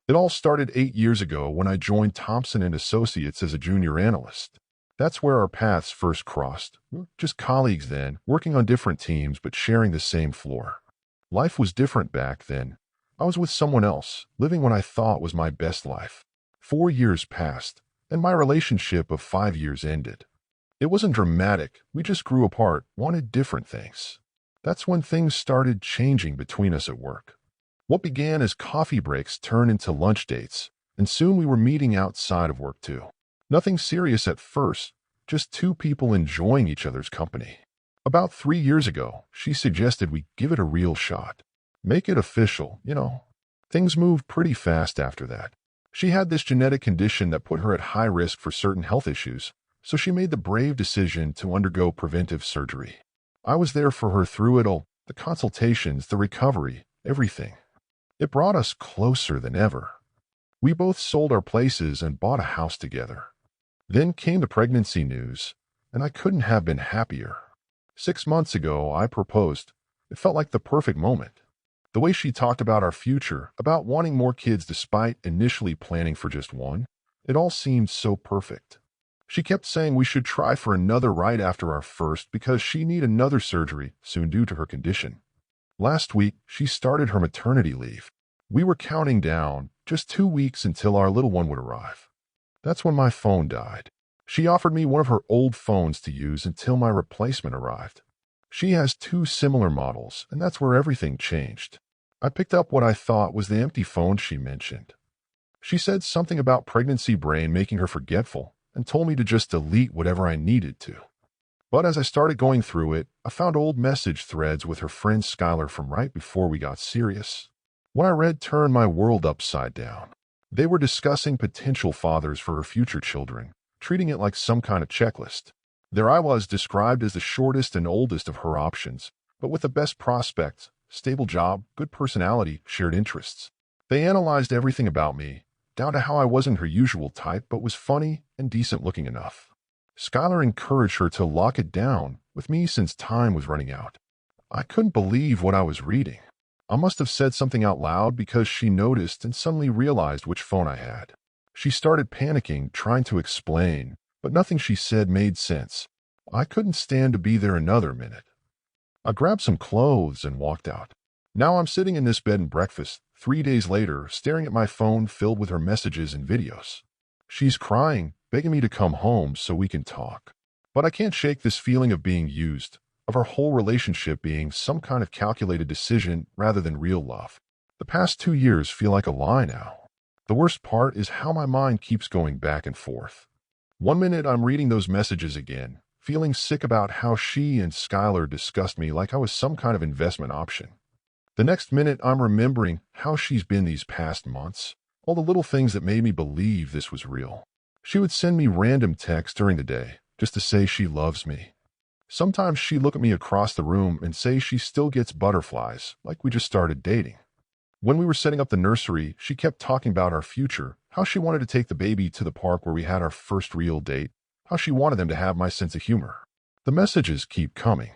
It all started 8 years ago when I joined Thompson and Associates as a junior analyst. That's where our paths first crossed. We were just colleagues then, working on different teams but sharing the same floor. Life was different back then. I was with someone else, living what I thought was my best life. 4 years passed, and my relationship of 5 years ended. It wasn't dramatic. We just grew apart, wanted different things. That's when things started changing between us at work. What began as coffee breaks turned into lunch dates, and soon we were meeting outside of work too. Nothing serious at first, just two people enjoying each other's company. About 3 years ago, she suggested we give it a real shot. Make it official, Things moved pretty fast after that. She had this genetic condition that put her at high risk for certain health issues, so she made the brave decision to undergo preventive surgery. I was there for her through it all, the consultations, the recovery, everything. It brought us closer than ever. We both sold our places and bought a house together. Then came the pregnancy news, and I couldn't have been happier. 6 months ago, I proposed. It felt like the perfect moment. The way she talked about our future, about wanting more kids despite initially planning for just one, it all seemed so perfect. She kept saying we should try for another right after our first because she needed another surgery soon due to her condition. Last week, she started her maternity leave. We were counting down, just 2 weeks until our little one would arrive. That's when my phone died. She offered me one of her old phones to use until my replacement arrived. She has 2 similar models, and that's where everything changed. I picked up what I thought was the empty phone she mentioned. She said something about pregnancy brain making her forgetful and told me to just delete whatever I needed to. But as I started going through it, I found old message threads with her friend Skylar from right before we got serious. What I read turned my world upside down. They were discussing potential fathers for her future children, treating it like some kind of checklist. There I was, described as the shortest and oldest of her options, but with the best prospects, stable job, good personality, shared interests. They analyzed everything about me, down to how I wasn't her usual type but was funny and decent looking enough. Skylar encouraged her to lock it down with me since time was running out. I couldn't believe what I was reading. I must have said something out loud because she noticed and suddenly realized which phone I had. She started panicking, trying to explain, but nothing she said made sense. I couldn't stand to be there another minute. I grabbed some clothes and walked out. Now I'm sitting in this bed and breakfast, 3 days later, staring at my phone filled with her messages and videos. She's crying, begging me to come home so we can talk. But I can't shake this feeling of being used, of our whole relationship being some kind of calculated decision rather than real love. The past 2 years feel like a lie now. The worst part is how my mind keeps going back and forth. One minute I'm reading those messages again, feeling sick about how she and Skylar discussed me like I was some kind of investment option. The next minute I'm remembering how she's been these past months, all the little things that made me believe this was real. She would send me random texts during the day, just to say she loves me. Sometimes she'd look at me across the room and say she still gets butterflies, like we just started dating. When we were setting up the nursery, she kept talking about our future, how she wanted to take the baby to the park where we had our first real date, how she wanted them to have my sense of humor. The messages keep coming.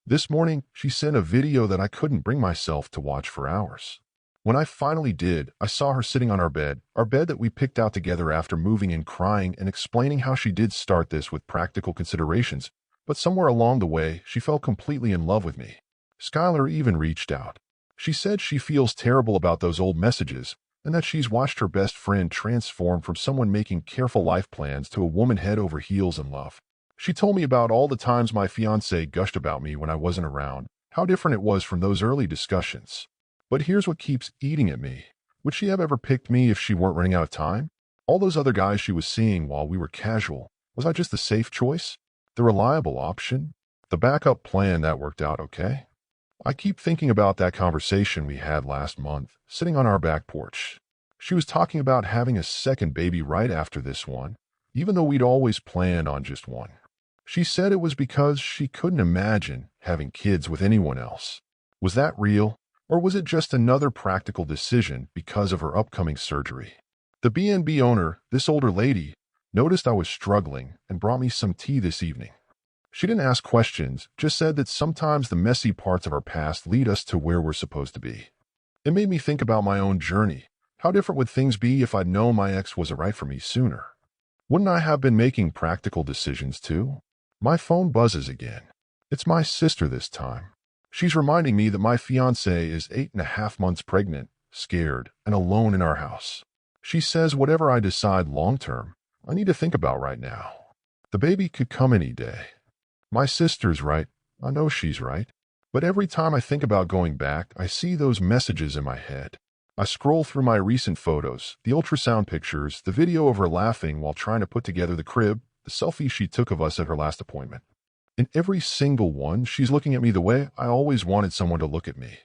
This morning, she sent a video that I couldn't bring myself to watch for hours. When I finally did, I saw her sitting on our bed that we picked out together after moving in, crying and explaining how she did start this with practical considerations, but somewhere along the way, she fell completely in love with me. Skylar even reached out. She said she feels terrible about those old messages and that she's watched her best friend transform from someone making careful life plans to a woman head over heels in love. She told me about all the times my fiancé gushed about me when I wasn't around, how different it was from those early discussions. But here's what keeps eating at me. Would she have ever picked me if she weren't running out of time? All those other guys she was seeing while we were casual, was I just the safe choice? The reliable option? The backup plan that worked out okay? I keep thinking about that conversation we had last month, sitting on our back porch. She was talking about having a second baby right after this one, even though we'd always planned on just one. She said it was because she couldn't imagine having kids with anyone else. Was that real? Or was it just another practical decision because of her upcoming surgery? The B&B owner, this older lady, noticed I was struggling and brought me some tea this evening. She didn't ask questions, just said that sometimes the messy parts of our past lead us to where we're supposed to be. It made me think about my own journey, How different would things be if I'd known my ex wasn't right for me sooner? Wouldn't I have been making practical decisions too? My phone buzzes again. It's my sister this time. She's reminding me that my fiancée is 8.5 months pregnant, scared, and alone in our house. She says whatever I decide long-term, I need to think about right now. The baby could come any day. My sister's right. I know she's right. But every time I think about going back, I see those messages in my head. I scroll through my recent photos, the ultrasound pictures, the video of her laughing while trying to put together the crib, the selfie she took of us at her last appointment. In every single one, she's looking at me the way I always wanted someone to look at me.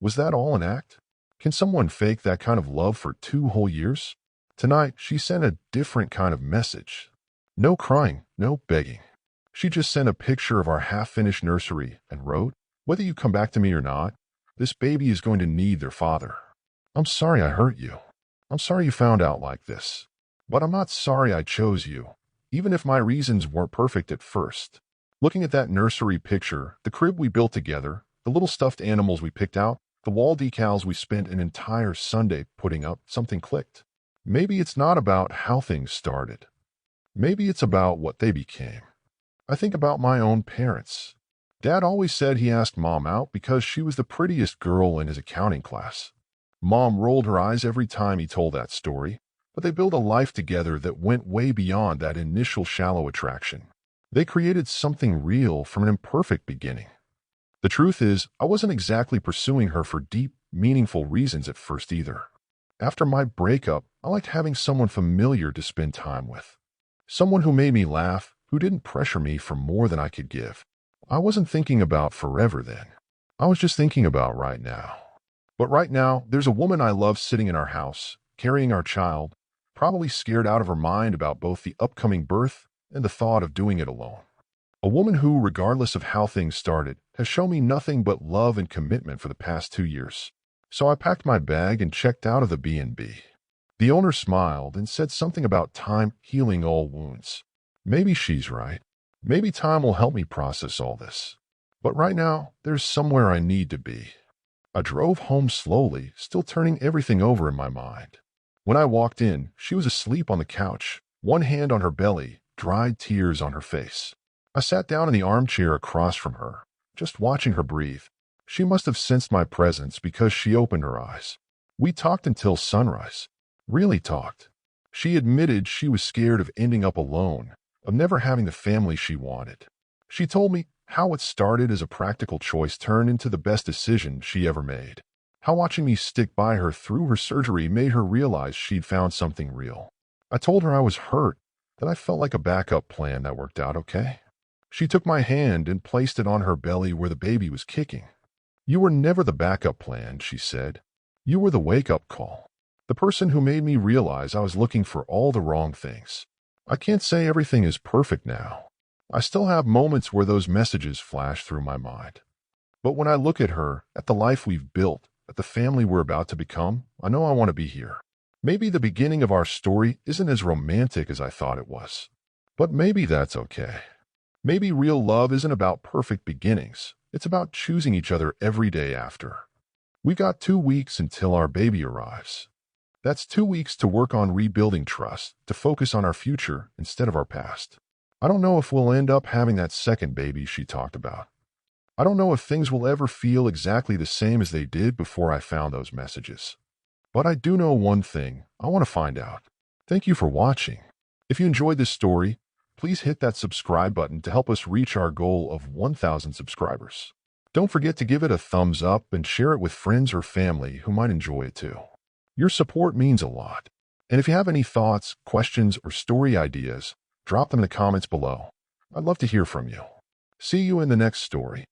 Was that all an act? Can someone fake that kind of love for 2 whole years? Tonight, she sent a different kind of message. No crying, no begging. She just sent a picture of our half-finished nursery and wrote, "Whether you come back to me or not, this baby is going to need their father. I'm sorry I hurt you. I'm sorry you found out like this. But I'm not sorry I chose you, even if my reasons weren't perfect at first." Looking at that nursery picture, the crib we built together, the little stuffed animals we picked out, the wall decals we spent an entire Sunday putting up, something clicked. Maybe it's not about how things started. Maybe it's about what they became. I think about my own parents. Dad always said he asked Mom out because she was the prettiest girl in his accounting class. Mom rolled her eyes every time he told that story, but they built a life together that went way beyond that initial shallow attraction. They created something real from an imperfect beginning. The truth is, I wasn't exactly pursuing her for deep, meaningful reasons at first either. After my breakup, I liked having someone familiar to spend time with. Someone who made me laugh, who didn't pressure me for more than I could give. I wasn't thinking about forever then. I was just thinking about right now. But right now, there's a woman I love sitting in our house, carrying our child, probably scared out of her mind about both the upcoming birth and the thought of doing it alone. A woman who, regardless of how things started, has shown me nothing but love and commitment for the past 2 years. So I packed my bag and checked out of the B&B. The owner smiled and said something about time healing all wounds. Maybe she's right. Maybe time will help me process all this. But right now, there's somewhere I need to be. I drove home slowly, still turning everything over in my mind. When I walked in, she was asleep on the couch, one hand on her belly, dried tears on her face. I sat down in the armchair across from her, just watching her breathe. She must have sensed my presence because she opened her eyes. We talked until sunrise. Really talked. She admitted she was scared of ending up alone, of never having the family she wanted. She told me how what started as a practical choice turned into the best decision she ever made. How watching me stick by her through her surgery made her realize she'd found something real. I told her I was hurt, that I felt like a backup plan that worked out okay. She took my hand and placed it on her belly where the baby was kicking. "You were never the backup plan," she said. "You were the wake-up call. The person who made me realize I was looking for all the wrong things." I can't say everything is perfect now. I still have moments where those messages flash through my mind. But when I look at her, at the life we've built, at the family we're about to become, I know I want to be here. Maybe the beginning of our story isn't as romantic as I thought it was. But maybe that's okay. Maybe real love isn't about perfect beginnings. It's about choosing each other every day after. We've got 2 weeks until our baby arrives. That's 2 weeks to work on rebuilding trust, to focus on our future instead of our past. I don't know if we'll end up having that second baby she talked about. I don't know if things will ever feel exactly the same as they did before I found those messages. But I do know one thing. I want to find out. Thank you for watching. If you enjoyed this story, please hit that subscribe button to help us reach our goal of 1,000 subscribers. Don't forget to give it a thumbs up and share it with friends or family who might enjoy it too. Your support means a lot. And if you have any thoughts, questions, or story ideas, drop them in the comments below. I'd love to hear from you. See you in the next story.